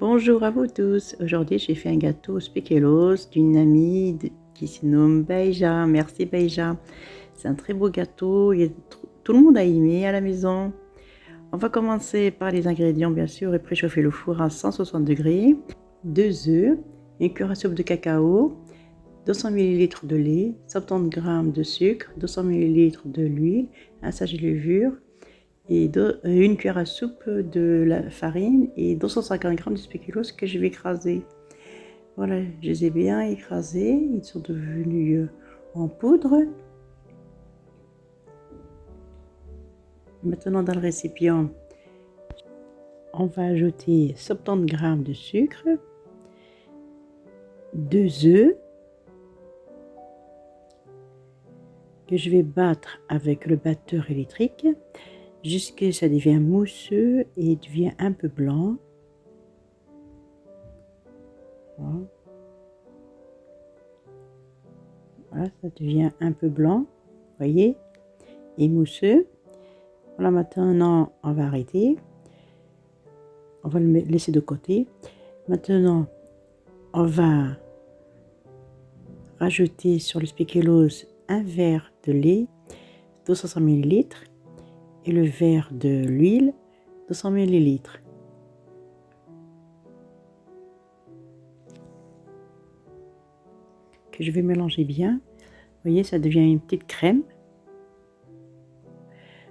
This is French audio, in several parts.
Bonjour à vous tous. Aujourd'hui, j'ai fait un gâteau au spéculoos d'une amie qui se nomme Beija. Merci Beija. C'est un très beau gâteau et tout le monde a aimé à la maison. On va commencer par les ingrédients bien sûr et préchauffer le four à 160 degrés. 2 œufs, une cuillère à soupe de cacao, 200 ml de lait, 70 g de sucre, 200 ml de l'huile, un sachet de levure, et une cuillère à soupe de la farine et 250 g de spéculoos que je vais écraser. Voilà, je les ai bien écrasés, ils sont devenus en poudre. Maintenant dans le récipient, on va ajouter 70 g de sucre, 2 œufs que je vais battre avec le batteur électrique jusqu'à ce que ça devient mousseux et devient un peu blanc. Voilà, ça devient un peu blanc, voyez, et mousseux. Voilà, maintenant on va arrêter, on va le laisser de côté. Maintenant on va rajouter sur le spéculoos un verre de lait 200 ml et le verre de l'huile 200 ml. Que je vais mélanger bien. Vous voyez, ça devient une petite crème.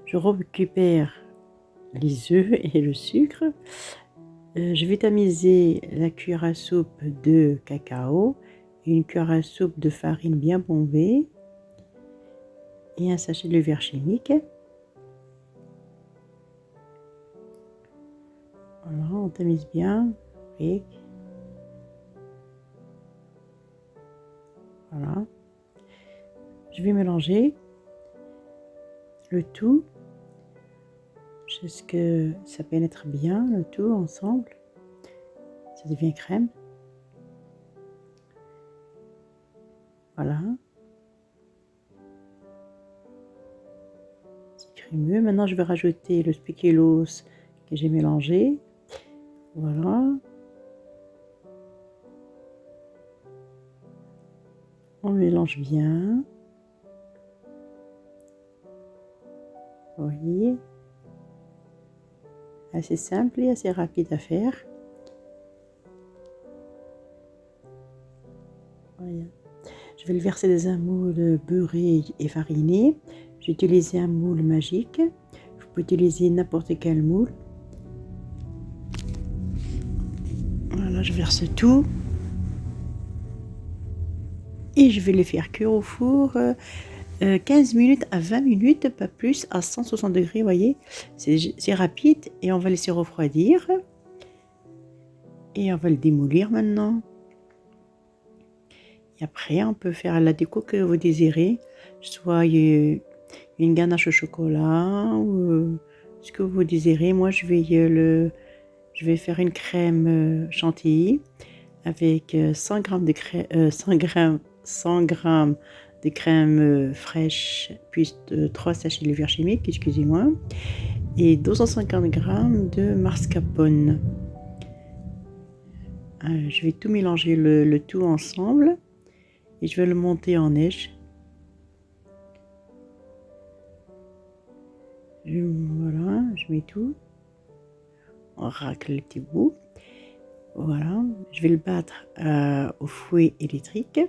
Je récupère les œufs et le sucre. Je vais tamiser la cuillère à soupe de cacao, une cuillère à soupe de farine bien bombée et un sachet de levure chimique. Voilà, on tamise bien. Et voilà. Je vais mélanger le tout jusqu'à ce que ça pénètre bien, le tout ensemble. Ça devient crème. Voilà. C'est crémeux. Maintenant, je vais rajouter le spéculoos que j'ai mélangé. Voilà. On mélange bien. Vous voyez, assez simple et assez rapide à faire. Voilà. Je vais le verser dans un moule beurré et fariné. J'ai utilisé un moule magique. Vous pouvez utiliser n'importe quel moule. Voilà, je verse tout. Et je vais le faire cuire au four 15 minutes à 20 minutes, pas plus, à 160 degrés, vous voyez. C'est rapide et on va laisser refroidir. Et on va le démolir maintenant. Et après, on peut faire la déco que vous désirez, soit une ganache au chocolat ou ce que vous désirez. Moi, je vais faire une crème chantilly avec 100 g de crème, 100 g de crème fraîche, puis 3 sachets de levure chimique, excusez-moi, et 250 g de mascarpone. Je vais tout mélanger le tout ensemble et je vais le monter en neige. Voilà, je mets tout. On racle les petits bouts. Voilà, je vais le battre au fouet électrique.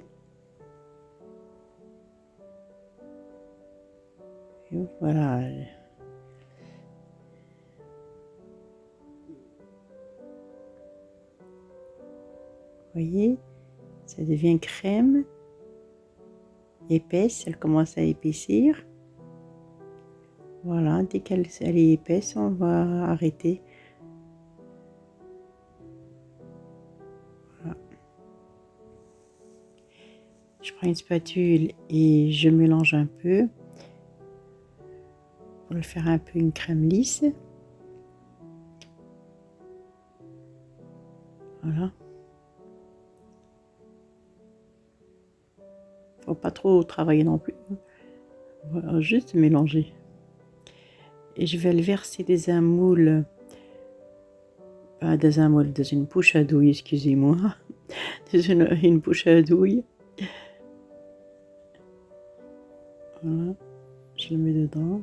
Et voilà. Vous voyez, ça devient crème épaisse, elle commence à épaissir. Voilà, dès qu'elle est épaisse, on va arrêter. Voilà. Je prends une spatule et je mélange un peu pour le faire un peu une crème lisse. Voilà. Faut pas trop travailler non plus. Voilà, juste mélanger. Et je vais le verser dans un moule dans une poche à douille, excusez-moi. Dans une poche à douille. Voilà, je le mets dedans.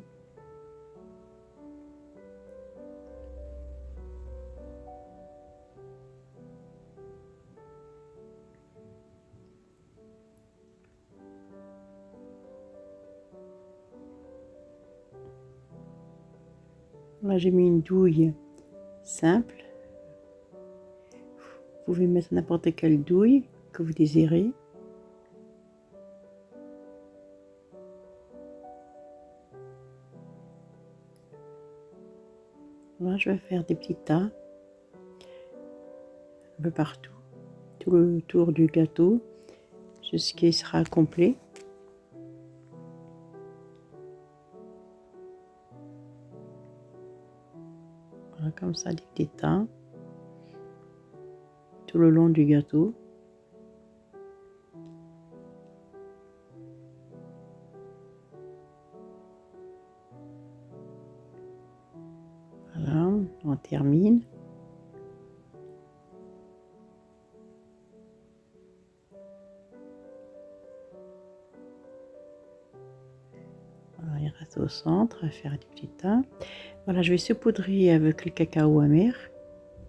Là, j'ai mis une douille simple. Vous pouvez mettre n'importe quelle douille que vous désirez. Là, je vais faire des petits tas un peu partout, tout le tour du gâteau, jusqu'à ce qu'il sera complet. Voilà, comme ça, des petits tas tout le long du gâteau. Voilà, on termine. Voilà, il reste au centre à faire des petits tas. Voilà, je vais saupoudrer avec le cacao amer,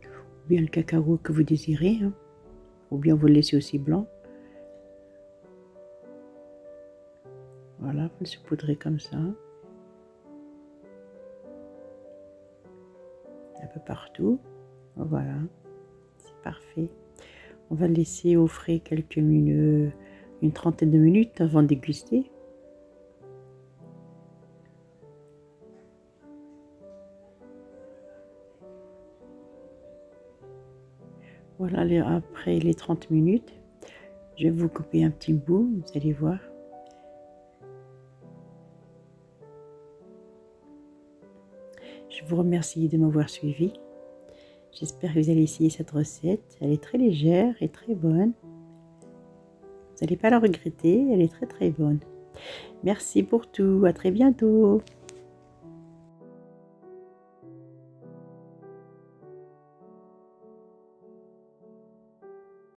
ou bien le cacao que vous désirez, hein, ou bien vous le laissez aussi blanc. Voilà, vous le saupoudrez comme ça, un peu partout. Voilà, c'est parfait. On va le laisser au frais quelques minutes, une trentaine de minutes avant de déguster. Voilà, après les 30 minutes, je vais vous couper un petit bout, vous allez voir. Je vous remercie de m'avoir suivi. J'espère que vous allez essayer cette recette. Elle est très légère et très bonne. Vous n'allez pas la regretter, elle est très très bonne. Merci pour tout, à très bientôt.